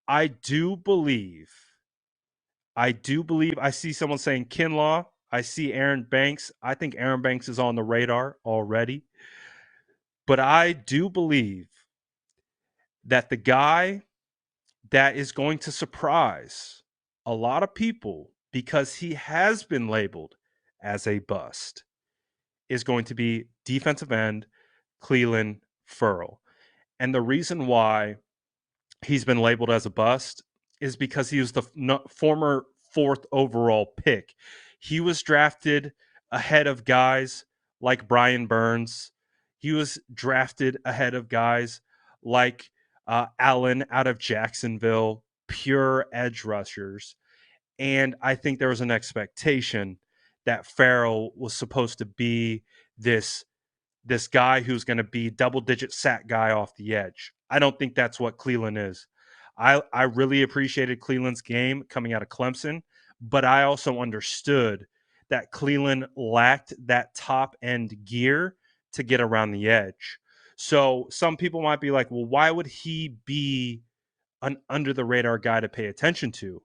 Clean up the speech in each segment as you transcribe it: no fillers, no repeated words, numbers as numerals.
I do believe, I see someone saying Kinlaw. I see Aaron Banks. I think Aaron Banks is on the radar already. But I do believe that the guy that is going to surprise a lot of people because he has been labeled as a bust is going to be defensive end Clelin Ferrell. And the reason why he's been labeled as a bust is because he was the former fourth overall pick. He was drafted ahead of guys like Brian Burns. He was drafted ahead of guys like Allen out of Jacksonville, pure edge rushers. And I think there was an expectation that Farrell was supposed to be this guy who's going to be double digit sack guy off the edge. I don't think that's what Cleveland is. I really appreciated Cleveland's game coming out of Clemson, but I also understood that Cleveland lacked that top end gear to get around the edge. So some people might be like, well, why would he be an under the radar guy to pay attention to?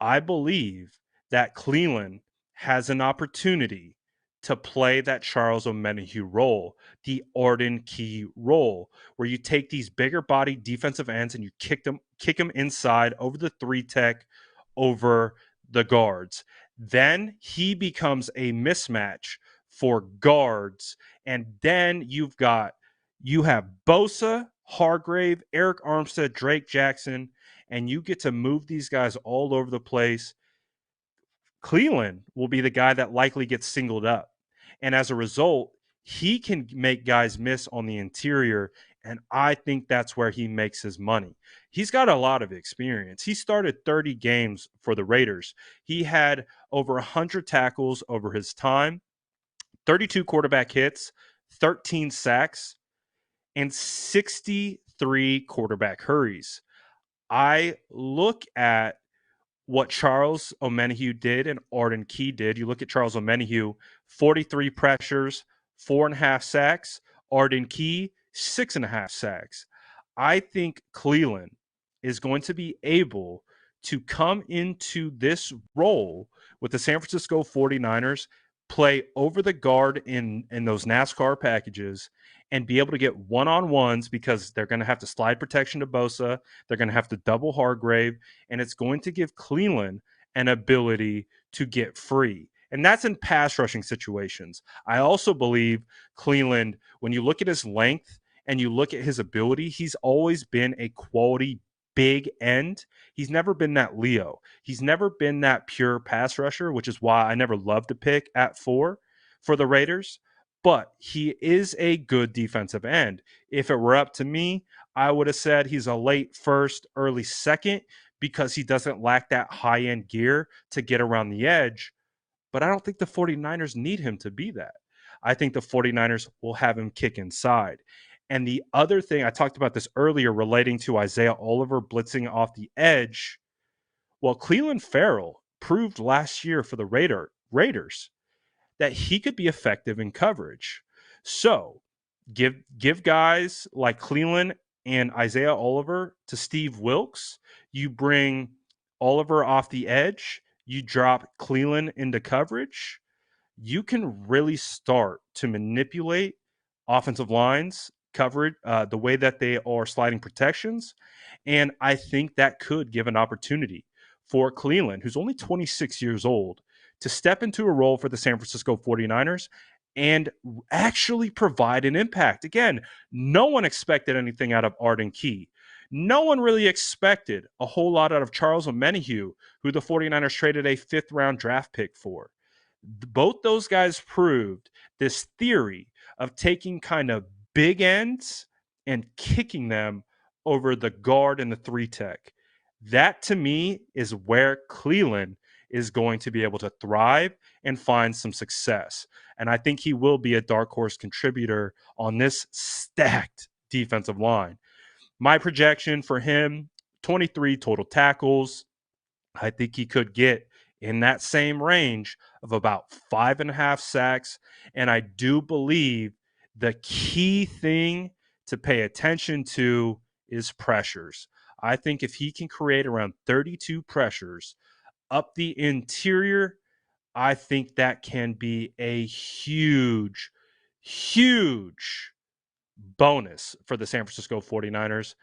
I believe that Cleveland has an opportunity to play that Charles Omenihu role, the Arden Key role, where you take these bigger body defensive ends and you kick them inside over the three tech, over the guards. Then he becomes a mismatch for guards, and then you have Bosa, Hargrave, Eric Armstead, Drake Jackson, and you get to move these guys all over the place. Cleveland will be the guy that likely gets singled up. And as a result, he can make guys miss on the interior. And I think that's where he makes his money. He's got a lot of experience. He started 30 games for the Raiders. He had over 100 tackles over his time, 32 quarterback hits, 13 sacks, and 63 quarterback hurries. I look at what Charles Omenihu did and Arden Key did. You look at Charles Omenihu, 43 pressures, 4.5 sacks. Arden Key, 6.5 sacks. I think Cleveland is going to be able to come into this role with the San Francisco 49ers, play over the guard in those NASCAR packages, and be able to get one-on-ones because they're going to have to slide protection to Bosa. They're going to have to double Hargrave, and it's going to give Cleveland an ability to get free. And that's in pass rushing situations. I also believe Cleveland, when you look at his length and you look at his ability, he's always been a quality big end. He's never been that Leo. He's never been that pure pass rusher, which is why I never loved to pick at 4 for the Raiders. But he is a good defensive end. If it were up to me, I would have said he's a late first, early second because he doesn't lack that high end gear to get around the edge. But I don't think the 49ers need him to be that. I think the 49ers will have him kick inside. And the other thing, I talked about this earlier relating to Isaiah Oliver blitzing off the edge. Well, Clelin Ferrell proved last year for the Raiders that he could be effective in coverage. So give guys like Cleveland and Isaiah Oliver to Steve Wilks. You bring Oliver off the edge. You drop Cleveland into coverage. You can really start to manipulate offensive lines coverage, the way that they are sliding protections. And I think that could give an opportunity for Cleveland, who's only 26 years old, to step into a role for the San Francisco 49ers and actually provide an impact. Again, no one expected anything out of Arden Key. No one really expected a whole lot out of Charles Omenihu, who the 49ers traded a 5th round draft pick for. Both those guys proved this theory of taking kind of big ends and kicking them over the guard and the 3 tech. That to me is where Cleveland is going to be able to thrive and find some success. And I think he will be a dark horse contributor on this stacked defensive line. My projection for him, 23 total tackles. I think he could get in that same range of about 5.5 sacks. And I do believe the key thing to pay attention to is pressures. I think if he can create around 32 pressures up the interior, I think that can be a huge, huge bonus for the San Francisco 49ers.